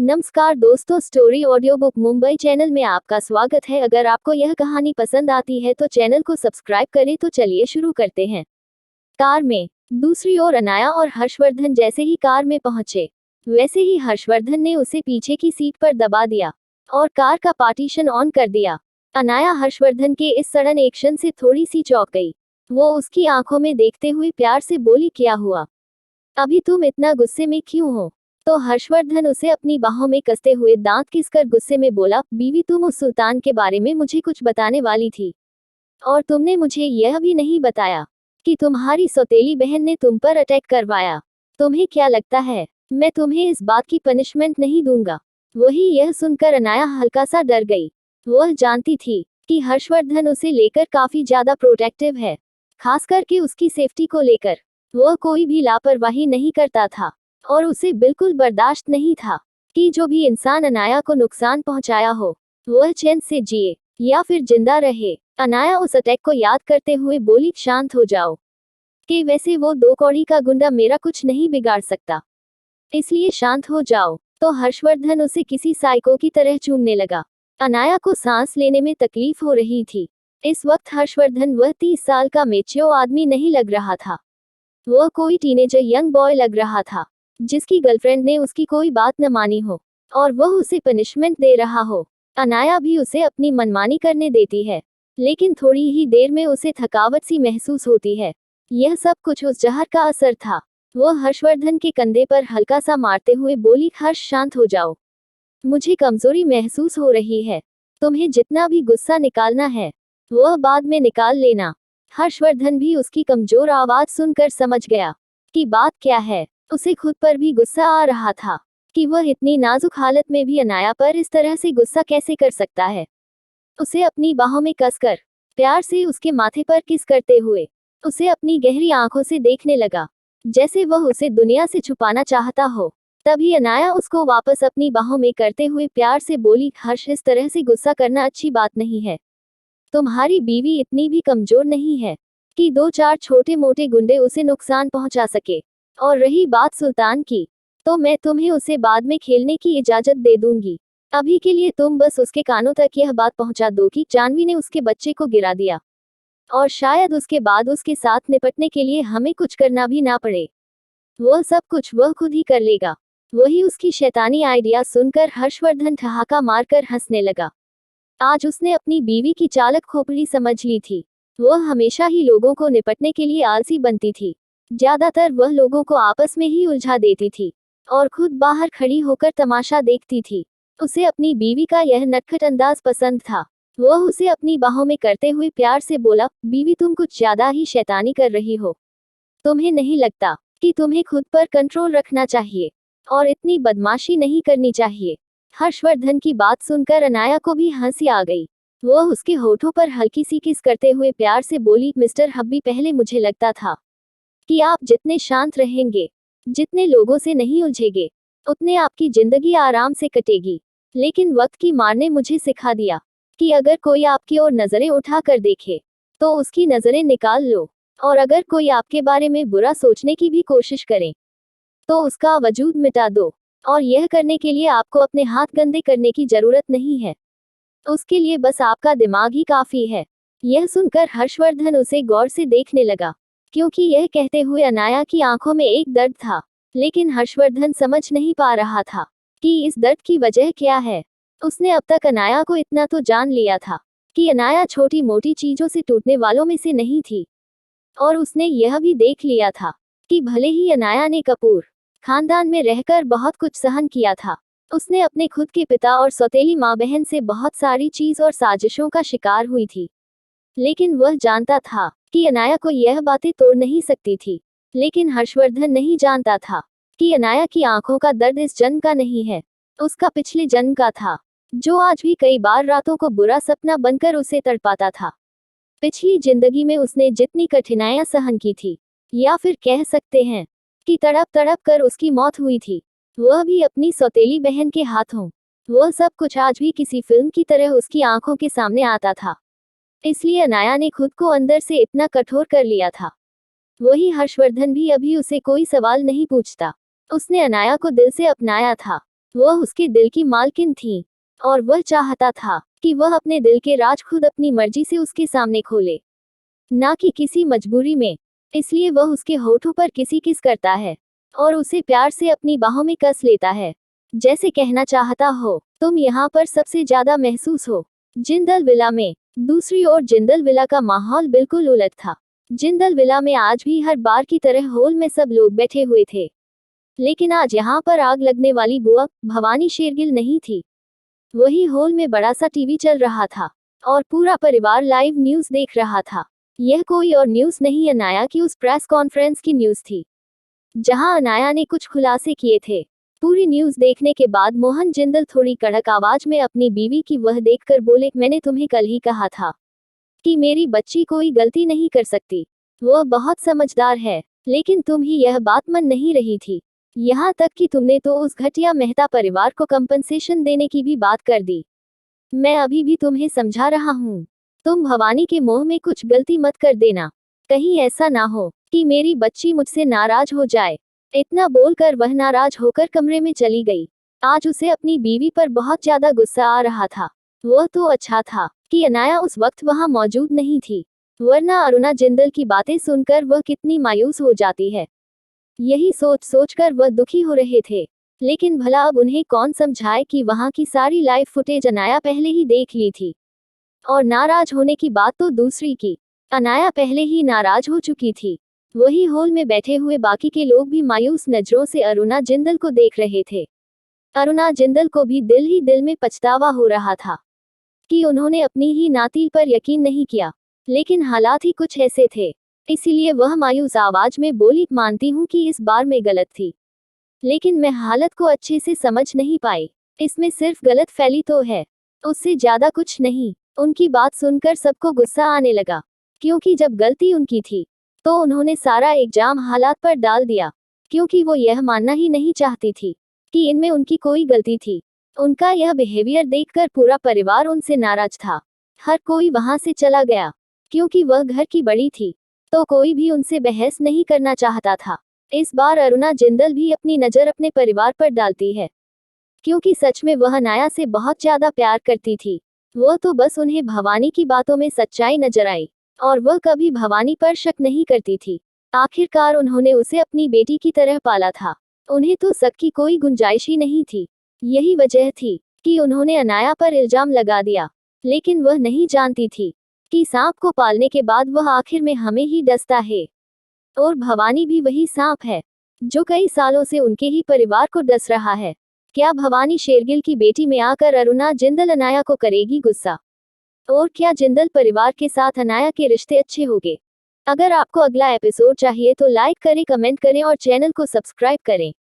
नमस्कार दोस्तों, story audio book Mumbai channel में आपका स्वागत है। अगर आपको यह कहानी पसंद आती है तो चैनल को सब्सक्राइब करें। तो चलिए शुरू करते हैं। कार में दूसरी ओर अनाया और हर्षवर्धन जैसे ही कार में पहुंचे, वैसे ही हर्षवर्धन ने उसे पीछे की सीट पर दबा दिया और कार का पार्टीशन ऑन कर दिया। अनाया हर्षवर्धन के इस सडन एक्शन से थोड़ी सी चौंक गई। वो उसकी आंखों में देखते हुए प्यार से बोली, क्या हुआ? अभी तुम इतना गुस्से में क्यों हो? तो हर्षवर्धन उसे अपनी बाहों में कसते हुए दांत घिसकर गुस्से में बोला, बीवी, तुम उस सुल्तान के बारे में मुझे कुछ बताने वाली थी और तुमने मुझे यह भी नहीं बताया कि तुम्हारी सौतेली बहन ने तुम पर अटैक करवाया। तुम्हें क्या लगता है मैं तुम्हें इस बात की पनिशमेंट नहीं दूंगा? वही यह सुनकर अनाया हल्का सा डर गई। वह जानती थी कि हर्षवर्धन उसे लेकर काफी ज्यादा प्रोटेक्टिव है, खास करके उसकी सेफ्टी को लेकर। वह कोई भी लापरवाही नहीं करता था और उसे बिल्कुल बर्दाश्त नहीं था कि जो भी इंसान अनाया को नुकसान पहुंचाया हो वह चैन से जिए या फिर जिंदा रहे। अनाया उस अटैक को याद करते हुए बोली, शांत हो जाओ कि वैसे वो 2 कौड़ी का गुंडा मेरा कुछ नहीं बिगाड़ सकता, इसलिए शांत हो जाओ। तो हर्षवर्धन उसे किसी साइको की तरह चूमने लगा। अनाया को सांस लेने में तकलीफ हो रही थी। इस वक्त हर्षवर्धन वह 30 साल का मैच्योर आदमी नहीं लग रहा था। वह कोई टीनेजर यंग बॉय लग रहा था जिसकी गर्लफ्रेंड ने उसकी कोई बात न मानी हो और वह उसे पनिशमेंट दे रहा हो। अनाया भी उसे अपनी मनमानी करने देती है, लेकिन थोड़ी ही देर में उसे थकावट सी महसूस होती है। यह सब कुछ उस जहर का असर था। वह हर्षवर्धन के कंधे पर हल्का सा मारते हुए बोली, हर्ष, शांत हो जाओ, मुझे कमजोरी महसूस हो रही है। तुम्हें जितना भी गुस्सा निकालना है वह बाद में निकाल लेना। हर्षवर्धन भी उसकी कमजोर आवाज सुनकर समझ गया कि बात क्या है। उसे खुद पर भी गुस्सा आ रहा था कि वह इतनी नाजुक हालत में भी अनाया पर इस तरह से गुस्सा कैसे कर सकता है। उसे अपनी बाहों में कसकर प्यार से उसके माथे पर किस करते हुए उसे अपनी गहरी आंखों से देखने लगा, जैसे वह उसे दुनिया से छुपाना चाहता हो। तभी अनाया उसको वापस अपनी बाहों में करते हुए प्यार से बोली, हर्ष, इस तरह से गुस्सा करना अच्छी बात नहीं है। तुम्हारी बीवी इतनी भी कमजोर नहीं है कि 2-4 छोटे मोटे गुंडे उसे नुकसान पहुंचा सके। और रही बात सुल्तान की, तो मैं तुम्हें उसे बाद में खेलने की इजाजत दे दूंगी। अभी के लिए तुम बस उसके कानों तक यह बात पहुंचा दो कि जानवी ने उसके बच्चे को गिरा दिया और शायद उसके बाद उसके साथ निपटने के लिए हमें कुछ करना भी ना पड़े। वह सब कुछ वह खुद ही कर लेगा। वही उसकी शैतानी आइडिया सुनकर हर्षवर्धन ठहाका मारकर हंसने लगा। आज उसने अपनी बीवी की चालक खोपड़ी समझ ली थी। वह हमेशा ही लोगों को निपटने के लिए आलसी बनती थी। ज्यादातर वह लोगों को आपस में ही उलझा देती थी और खुद बाहर खड़ी होकर तमाशा देखती थी। उसे अपनी बीवी का यह नटखट अंदाज पसंद था। वह उसे अपनी बाहों में करते हुए प्यार से बोला, बीवी, तुम कुछ ज्यादा ही शैतानी कर रही हो। तुम्हें नहीं लगता कि तुम्हें खुद पर कंट्रोल रखना चाहिए और इतनी बदमाशी नहीं करनी चाहिए? हर्षवर्धन की बात सुनकर अनाया को भी हंसी आ गई। वह उसके होठों पर हल्की सी किस करते हुए प्यार से बोली, मिस्टर हब्बी, पहले मुझे लगता था कि आप जितने शांत रहेंगे, जितने लोगों से नहीं उलझेंगे, उतने आपकी जिंदगी आराम से कटेगी। लेकिन वक्त की मार ने मुझे सिखा दिया कि अगर कोई आपकी ओर नजरें उठा कर देखे तो उसकी नजरें निकाल लो, और अगर कोई आपके बारे में बुरा सोचने की भी कोशिश करे तो उसका वजूद मिटा दो। और यह करने के लिए आपको अपने हाथ गंदे करने की जरूरत नहीं है, उसके लिए बस आपका दिमाग ही काफी है। यह सुनकर हर्षवर्धन उसे गौर से देखने लगा, क्योंकि यह कहते हुए अनाया की आंखों में एक दर्द था, लेकिन हर्षवर्धन समझ नहीं पा रहा था कि इस दर्द की वजह क्या है। उसने अब तक अनाया को इतना तो जान लिया था कि अनाया छोटी मोटी चीजों से टूटने वालों में से नहीं थी, और उसने यह भी देख लिया था कि भले ही अनाया ने कपूर खानदान में रहकर बहुत कुछ सहन किया था, उसने अपने खुद के पिता और सौतेली माँ बहन से बहुत सारी चीज और साजिशों का शिकार हुई थी, लेकिन वह जानता था कि अनाया को यह बातें तोड़ नहीं सकती थी। लेकिन हर्षवर्धन नहीं जानता था कि अनाया की आंखों का दर्द इस जन्म का नहीं है, उसका पिछले जन्म का था, जो आज भी कई बार रातों को बुरा सपना बनकर उसे तड़पाता था। पिछली जिंदगी में उसने जितनी कठिनाइयां सहन की थी, या फिर कह सकते हैं कि तड़प तड़प कर उसकी मौत हुई थी, वह भी अपनी सौतेली बहन के हाथों, वह सब कुछ आज भी किसी फिल्म की तरह उसकी आंखों के सामने आता था। इसलिए अनाया ने खुद को अंदर से इतना कठोर कर लिया था। वही हर्षवर्धन भी अभी उसे कोई सवाल नहीं पूछता। उसने अनाया को दिल से अपनाया था वह उसके दिल की मालकिन थी और वह चाहता था कि वह अपने दिल के राज खुद अपनी मर्जी से उसके सामने खोले, ना कि किसी मजबूरी में। इसलिए वह उसके होठों पर किस करता है और उसे प्यार से अपनी बाहों में कस लेता है, जैसे कहना चाहता हो, तुम यहाँ पर सबसे ज्यादा महसूस हो। जिंदल विला में दूसरी ओर जिंदल विला का माहौल बिल्कुल उलट था। जिंदल विला में आज भी हर बार की तरह हॉल में सब लोग बैठे हुए थे, लेकिन आज यहाँ पर आग लगने वाली बुआ भवानी शेरगिल नहीं थी। वही हॉल में बड़ा सा टीवी चल रहा था और पूरा परिवार लाइव न्यूज देख रहा था। यह कोई और न्यूज नहीं, अनाया की उस प्रेस कॉन्फ्रेंस की न्यूज थी, जहां अनाया ने कुछ खुलासे किए थे। पूरी न्यूज देखने के बाद मोहन जिंदल थोड़ी कड़क आवाज में अपनी बीवी की वह देखकर बोले, मैंने तुम्हें कल ही कहा था कि मेरी बच्ची कोई गलती नहीं कर सकती। वह बहुत समझदार है, लेकिन तुम ही यह बात मान नहीं रही थी। यहाँ तक कि तुमने तो उस घटिया मेहता परिवार को कंपनसेशन देने की भी बात कर दी। मैं अभी भी तुम्हें समझा रहा हूँ, तुम भवानी के मोह में कुछ गलती मत कर देना। कहीं ऐसा ना हो कि मेरी बच्ची मुझसे नाराज हो जाए। इतना बोलकर वह नाराज होकर कमरे में चली गई। आज उसे अपनी बीवी पर बहुत ज्यादा गुस्सा आ रहा था। वह तो अच्छा था कि अनाया उस वक्त वहां मौजूद नहीं थी, वरना अरुणा जिंदल की बातें सुनकर वह कितनी मायूस हो जाती है। यही सोच सोचकर वह दुखी हो रहे थे, लेकिन भला अब उन्हें कौन समझाए कि वहां की सारी लाइव फुटेज अनाया पहले ही देख ली थी। और नाराज होने की बात तो दूसरी की, अनाया पहले ही नाराज हो चुकी थी। वही हॉल में बैठे हुए बाकी के लोग भी मायूस नजरों से अरुणा जिंदल को देख रहे थे। अरुणा जिंदल को भी दिल ही दिल में पछतावा हो रहा था कि उन्होंने अपनी ही नाती पर यकीन नहीं किया, लेकिन हालात ही कुछ ऐसे थे। इसीलिए वह मायूस आवाज में बोली, मानती हूँ कि इस बार मैं गलत थी, लेकिन मैं हालत को अच्छे से समझ नहीं पाई। इसमें सिर्फ गलत फैली तो है, उससे ज्यादा कुछ नहीं। उनकी बात सुनकर सबको गुस्सा आने लगा, क्योंकि जब गलती उनकी थी तो उन्होंने सारा इल्जाम हालात पर डाल दिया, क्योंकि वो यह मानना ही नहीं चाहती थी कि इनमें उनकी कोई गलती थी। उनका यह बिहेवियर देखकर पूरा परिवार उनसे नाराज था। हर कोई वहां से चला गया, क्योंकि वह घर की बड़ी थी, तो कोई भी उनसे बहस नहीं करना चाहता था। इस बार अरुणा जिंदल भी अपनी नज़र अपने परिवार पर डालती है, क्योंकि सच में वह अनाया से बहुत ज्यादा प्यार करती थी। वह तो बस उन्हें भवानी की बातों में सच्चाई नजर आई और वह कभी भवानी पर शक नहीं करती थी। आखिरकार उन्होंने उसे अपनी बेटी की तरह पाला था, उन्हें तो शक की कोई गुंजाइश ही नहीं थी। यही वजह थी कि उन्होंने अनाया पर इल्जाम लगा दिया, लेकिन वह नहीं जानती थी कि सांप को पालने के बाद वह आखिर में हमें ही डसता है। और भवानी भी वही सांप है जो कई सालों से उनके ही परिवार को डस रहा है। क्या भवानी शेरगिल की बेटी में आकर अरुणा जिंदल अनाया को करेगी गुस्सा? और क्या जिंदल परिवार के साथ अनाया के रिश्ते अच्छे होंगे? अगर आपको अगला एपिसोड चाहिए तो लाइक करें, कमेंट करें और चैनल को सब्सक्राइब करें।